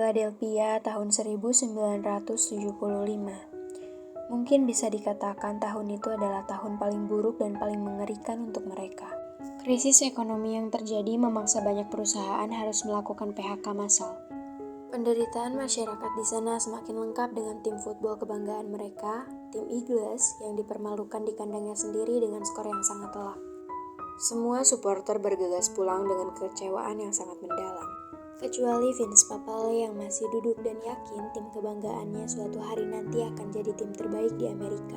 Philadelphia tahun 1975. Mungkin bisa dikatakan tahun itu adalah tahun paling buruk dan paling mengerikan untuk mereka. Krisis ekonomi yang terjadi memaksa banyak perusahaan harus melakukan PHK massal. Penderitaan masyarakat di sana semakin lengkap dengan tim football kebanggaan mereka, tim Eagles yang dipermalukan di kandangnya sendiri dengan skor yang sangat telak. Semua supporter bergegas pulang dengan kekecewaan yang sangat mendalam. Kecuali Vince Papale yang masih duduk dan yakin tim kebanggaannya suatu hari nanti akan jadi tim terbaik di Amerika.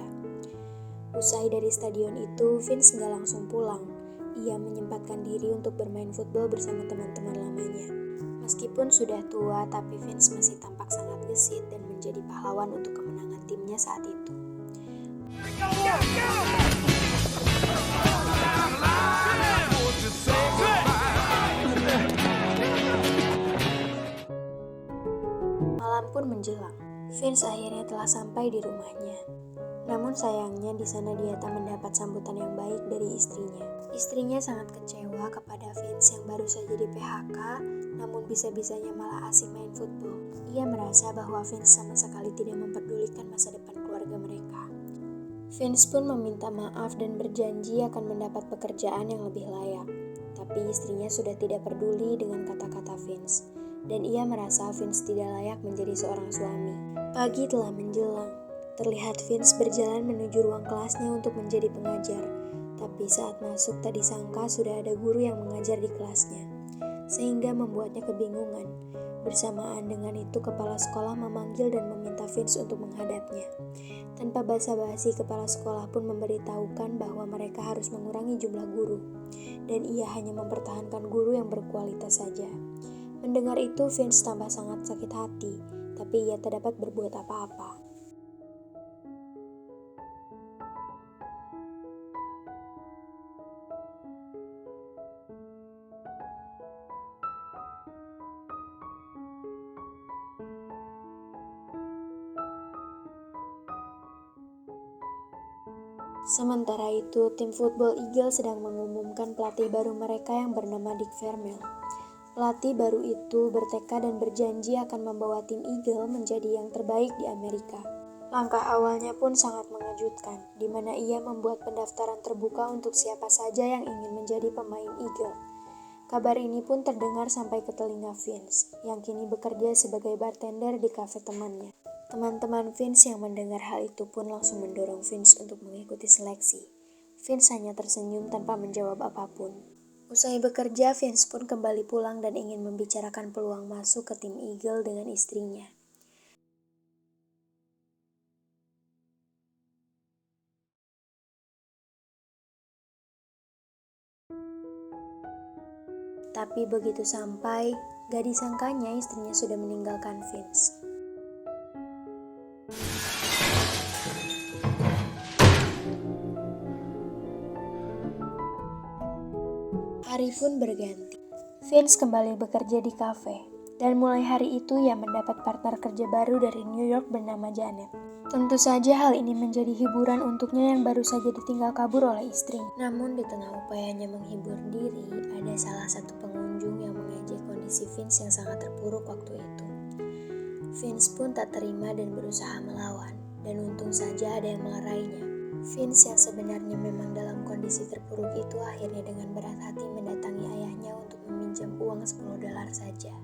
Usai dari stadion itu, Vince nggak langsung pulang. Ia menyempatkan diri untuk bermain football bersama teman-teman lamanya. Meskipun sudah tua, tapi Vince masih tampak sangat gesit dan menjadi pahlawan untuk kemenangan timnya saat itu. Malam pun menjelang. Vince akhirnya telah sampai di rumahnya. Namun sayangnya di sana dia tak mendapat sambutan yang baik dari istrinya. Istrinya sangat kecewa kepada Vince yang baru saja di PHK, namun bisa-bisanya malah asik main football. Ia merasa bahwa Vince sama sekali tidak memperdulikan masa depan keluarga mereka. Vince pun meminta maaf dan berjanji akan mendapat pekerjaan yang lebih layak. Tapi istrinya sudah tidak peduli dengan kata-kata Vince. Dan ia merasa Vince tidak layak menjadi seorang suami. Pagi telah menjelang. Terlihat Vince berjalan menuju ruang kelasnya untuk menjadi pengajar. Tapi saat masuk tak disangka sudah ada guru yang mengajar di kelasnya. Sehingga membuatnya kebingungan. Bersamaan dengan itu kepala sekolah memanggil dan meminta Vince untuk menghadapnya. Tanpa basa-basi kepala sekolah pun memberitahukan bahwa mereka harus mengurangi jumlah guru. Dan ia hanya mempertahankan guru yang berkualitas saja. Mendengar itu, Vince tambah sangat sakit hati, tapi ia tak dapat berbuat apa-apa. Sementara itu, tim football Eagles sedang mengumumkan pelatih baru mereka yang bernama Dick Vermeil. Pelatih baru itu bertekad dan berjanji akan membawa tim Eagle menjadi yang terbaik di Amerika. Langkah awalnya pun sangat mengejutkan, di mana ia membuat pendaftaran terbuka untuk siapa saja yang ingin menjadi pemain Eagle. Kabar ini pun terdengar sampai ke telinga Vince, yang kini bekerja sebagai bartender di kafe temannya. Teman-teman Vince yang mendengar hal itu pun langsung mendorong Vince untuk mengikuti seleksi. Vince hanya tersenyum tanpa menjawab apapun. Usai bekerja, Vince pun kembali pulang dan ingin membicarakan peluang masuk ke tim Eagle dengan istrinya. Tapi begitu sampai, gak disangkanya istrinya sudah meninggalkan Vince. Hari pun berganti. Vince kembali bekerja di kafe, dan mulai hari itu ia mendapat partner kerja baru dari New York bernama Janet. Tentu saja hal ini menjadi hiburan untuknya yang baru saja ditinggal kabur oleh istri. Namun di tengah upayanya menghibur diri, ada salah satu pengunjung yang mengejek kondisi Vince yang sangat terpuruk waktu itu. Vince pun tak terima dan berusaha melawan, dan untung saja ada yang melerainya. Vince yang sebenarnya memang dalam kondisi terpuruk itu akhirnya dengan berat hati mendatangi ayahnya untuk meminjam uang $10 saja.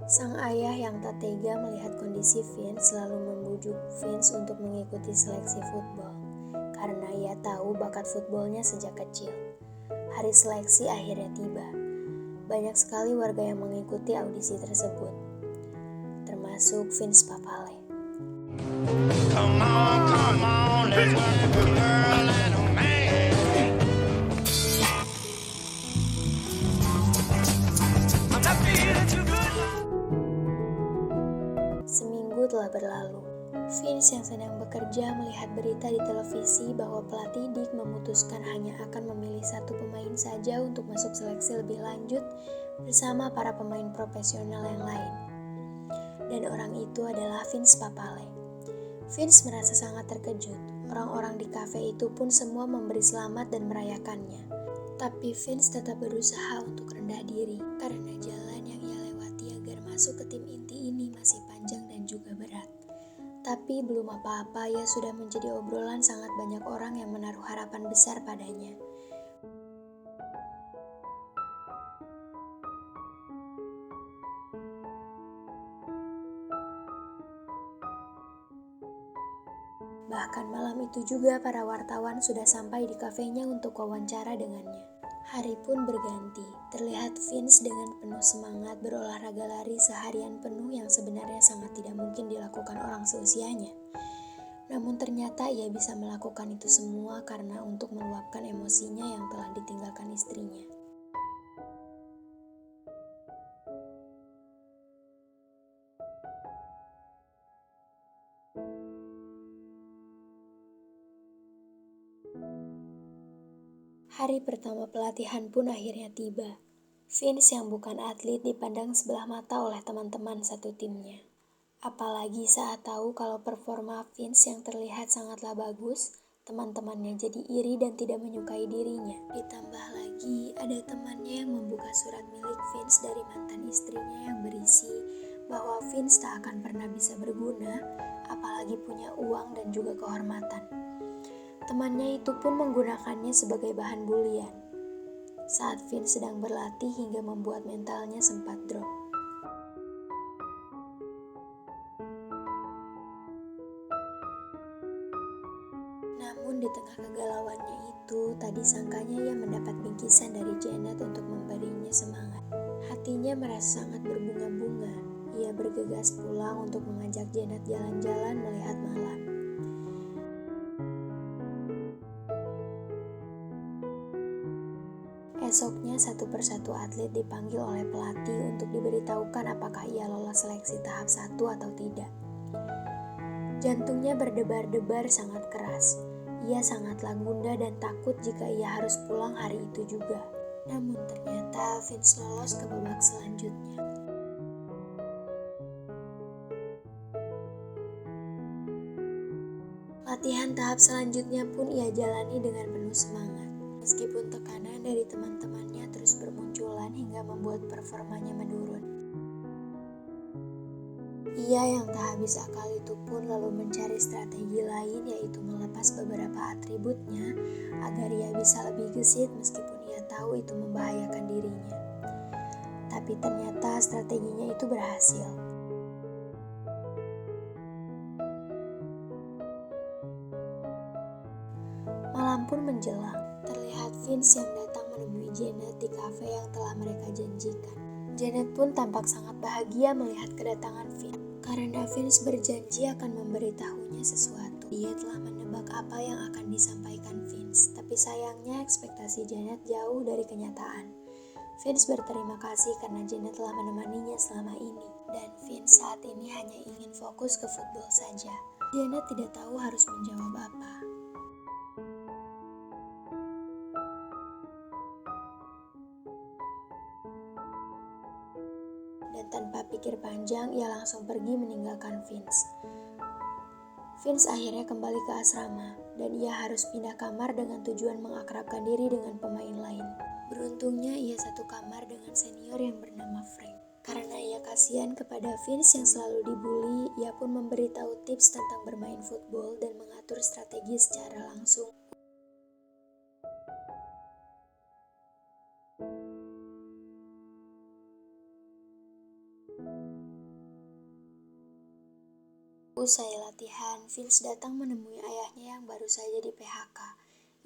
Sang ayah yang tak tega melihat kondisi Vince selalu membujuk Vince untuk mengikuti seleksi football, karena ia tahu bakat footballnya sejak kecil. Hari seleksi akhirnya tiba. Banyak sekali warga yang mengikuti audisi tersebut, termasuk Vince Papale. Come on, let's work a girl and a man. Seminggu telah berlalu. Vince yang sedang bekerja melihat berita di televisi bahwa pelatih Dick memutuskan hanya akan memilih satu pemain saja untuk masuk seleksi lebih lanjut bersama para pemain profesional yang lain. Dan orang itu adalah Vince Papale. Vince merasa sangat terkejut. Orang-orang di kafe itu pun semua memberi selamat dan merayakannya. Tapi Vince tetap berusaha untuk rendah diri karena jalan yang ia lewati agar masuk ke tim inti ini masih panjang dan juga berat. Tapi belum apa-apa, ia sudah menjadi obrolan sangat banyak orang yang menaruh harapan besar padanya. Bahkan malam itu juga para wartawan sudah sampai di kafenya untuk wawancara dengannya. Hari pun berganti, terlihat Vince dengan penuh semangat berolahraga lari seharian penuh yang sebenarnya sangat tidak mungkin dilakukan orang seusianya. Namun ternyata ia bisa melakukan itu semua karena untuk meluapkan emosinya yang telah ditinggalkan istrinya. Hari pertama pelatihan pun akhirnya tiba. Vince yang bukan atlet dipandang sebelah mata oleh teman-teman satu timnya. Apalagi saat tahu kalau performa Vince yang terlihat sangatlah bagus, teman-temannya jadi iri dan tidak menyukai dirinya. Ditambah lagi ada temannya yang membuka surat milik Vince dari mantan istrinya yang berisi bahwa Vince tak akan pernah bisa berguna, apalagi punya uang dan juga kehormatan. Temannya itu pun menggunakannya sebagai bahan bulian saat Vince sedang berlatih hingga membuat mentalnya sempat drop. Namun di tengah kegalauannya itu, tadi sangkanya ia mendapat bingkisan dari Janet untuk memberinya semangat. Hatinya merasa sangat berbunga-bunga. Ia bergegas pulang untuk mengajak Janet jalan-jalan melihat malam. Esoknya satu persatu atlet dipanggil oleh pelatih untuk diberitahukan apakah ia lolos seleksi tahap 1 atau tidak. Jantungnya berdebar-debar sangat keras. Ia sangatlah gundah dan takut jika ia harus pulang hari itu juga. Namun ternyata Vince lolos ke babak selanjutnya. Latihan tahap selanjutnya pun ia jalani dengan penuh semangat. Meskipun tekanan dari teman-temannya terus bermunculan hingga membuat performanya menurun. Ia yang tak habis akal itu pun lalu mencari strategi lain, yaitu melepas beberapa atributnya agar ia bisa lebih gesit meskipun ia tahu itu membahayakan dirinya. Tapi ternyata strateginya itu berhasil. Malam pun menjelang. Terlihat Vince yang datang menemui Janet di kafe yang telah mereka janjikan. Janet pun tampak sangat bahagia melihat kedatangan Vince. Karena Vince berjanji akan memberitahunya sesuatu. Dia telah menebak apa yang akan disampaikan Vince. Tapi sayangnya ekspektasi Janet jauh dari kenyataan. Vince berterima kasih karena Janet telah menemaninya selama ini. Dan Vince saat ini hanya ingin fokus ke football saja. Janet tidak tahu harus menjawab apa. Dan tanpa pikir panjang, ia langsung pergi meninggalkan Vince. Vince akhirnya kembali ke asrama, dan ia harus pindah kamar dengan tujuan mengakrabkan diri dengan pemain lain. Beruntungnya ia satu kamar dengan senior yang bernama Frank. Karena ia kasihan kepada Vince yang selalu dibully, ia pun memberitahu tips tentang bermain football dan mengatur strategi secara langsung. Usai latihan, Vince datang menemui ayahnya yang baru saja di PHK.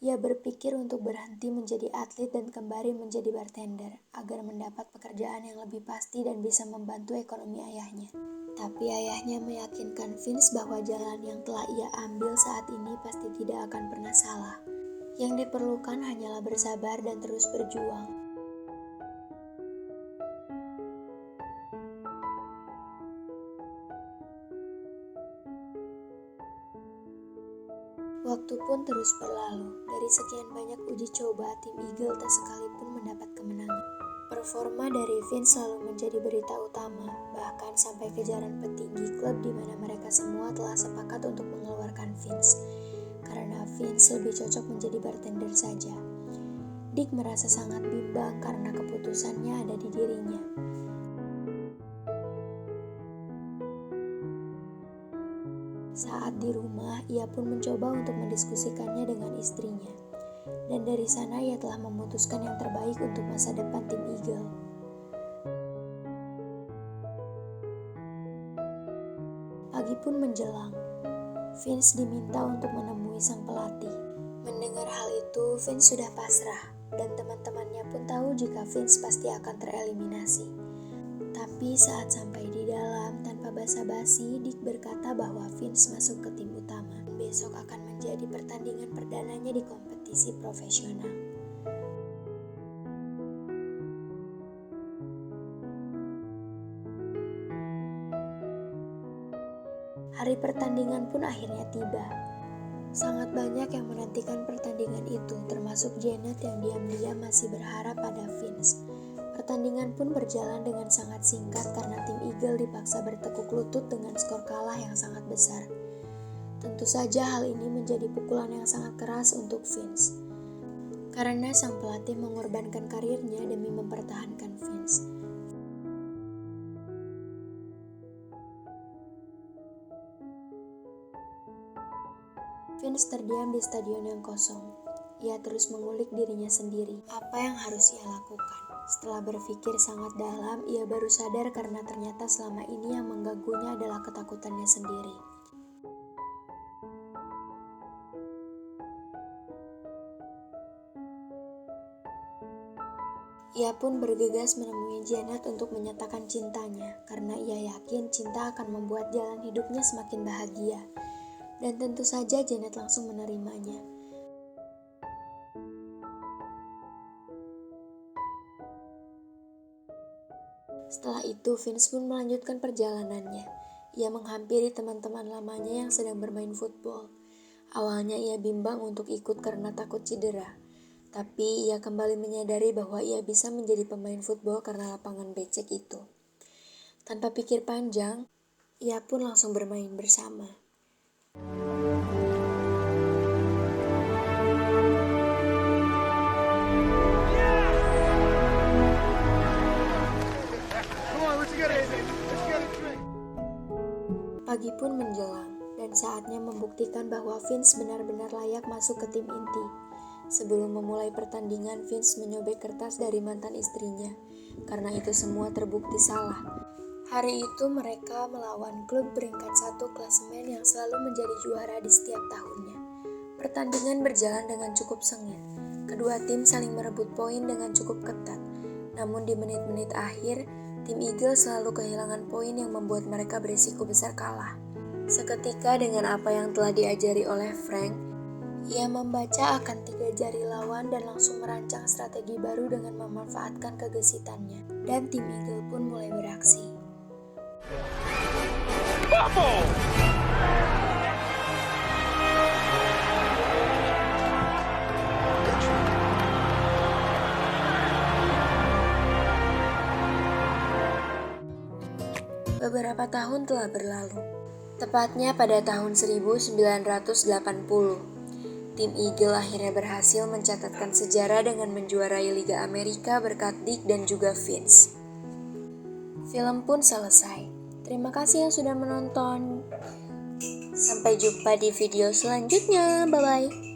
Ia berpikir untuk berhenti menjadi atlet dan kembali menjadi bartender, agar mendapat pekerjaan yang lebih pasti dan bisa membantu ekonomi ayahnya. Tapi ayahnya meyakinkan Vince bahwa jalan yang telah ia ambil saat ini pasti tidak akan pernah salah. Yang diperlukan hanyalah bersabar dan terus berjuang. Waktu pun terus berlalu. Dari sekian banyak uji coba, tim Eagle tak sekalipun mendapat kemenangan. Performa dari Vince selalu menjadi berita utama, bahkan sampai kejaran petinggi klub di mana mereka semua telah sepakat untuk mengeluarkan Vince. karena Vince lebih cocok menjadi bartender saja. Dick merasa sangat bimbang karena keputusannya ada di dirinya. Saat di rumah, ia pun mencoba untuk mendiskusikannya dengan istrinya. Dan dari sana ia telah memutuskan yang terbaik untuk masa depan tim Eagle. Pagi pun menjelang. Vince diminta untuk menemui sang pelatih. Mendengar hal itu, Vince sudah pasrah dan teman-temannya pun tahu jika Vince pasti akan tereliminasi. Tapi saat sampai di dalam, tanpa basa-basi, Dick berkata bahwa Vince masuk ke tim utama. Besok akan menjadi pertandingan perdananya di kompetisi profesional. Hari pertandingan pun akhirnya tiba. Sangat banyak yang menantikan pertandingan itu, termasuk Janet yang diam-diam masih berharap pada Vince. Pertandingan pun berjalan dengan sangat singkat karena tim Eagle dipaksa bertekuk lutut dengan skor kalah yang sangat besar. Tentu saja hal ini menjadi pukulan yang sangat keras untuk Vince. Karena sang pelatih mengorbankan karirnya demi mempertahankan Vince. Vince terdiam di stadion yang kosong. Ia terus mengulik dirinya sendiri. Apa yang harus ia lakukan? Setelah berpikir sangat dalam, ia baru sadar karena ternyata selama ini yang mengganggunya adalah ketakutannya sendiri. Ia pun bergegas menemui Janet untuk menyatakan cintanya, karena ia yakin cinta akan membuat jalan hidupnya semakin bahagia. Dan tentu saja Janet langsung menerimanya. Setelah itu, Vince pun melanjutkan perjalanannya. Ia menghampiri teman-teman lamanya yang sedang bermain football. Awalnya ia bimbang untuk ikut karena takut cedera. Tapi ia kembali menyadari bahwa ia bisa menjadi pemain football karena lapangan becek itu. Tanpa pikir panjang, ia pun langsung bermain bersama. Pagi pun menjelang, dan saatnya membuktikan bahwa Vince benar-benar layak masuk ke tim inti. Sebelum memulai pertandingan, Vince menyobek kertas dari mantan istrinya, karena itu semua terbukti salah. Hari itu mereka melawan klub peringkat 1 klasemen yang selalu menjadi juara di setiap tahunnya. Pertandingan berjalan dengan cukup sengit. Kedua tim saling merebut poin dengan cukup ketat. Namun di menit-menit akhir, tim Eagle selalu kehilangan poin yang membuat mereka berisiko besar kalah. Seketika dengan apa yang telah diajari oleh Frank, ia membaca akan 3 jari lawan dan langsung merancang strategi baru dengan memanfaatkan kegesitannya. Dan tim Eagle pun mulai beraksi. Bubble! Beberapa tahun telah berlalu, tepatnya pada tahun 1980. Tim Eagle akhirnya berhasil mencatatkan sejarah dengan menjuarai Liga Amerika berkat Dick dan juga Vince. Film pun selesai. Terima kasih yang sudah menonton. Sampai jumpa di video selanjutnya. Bye-bye.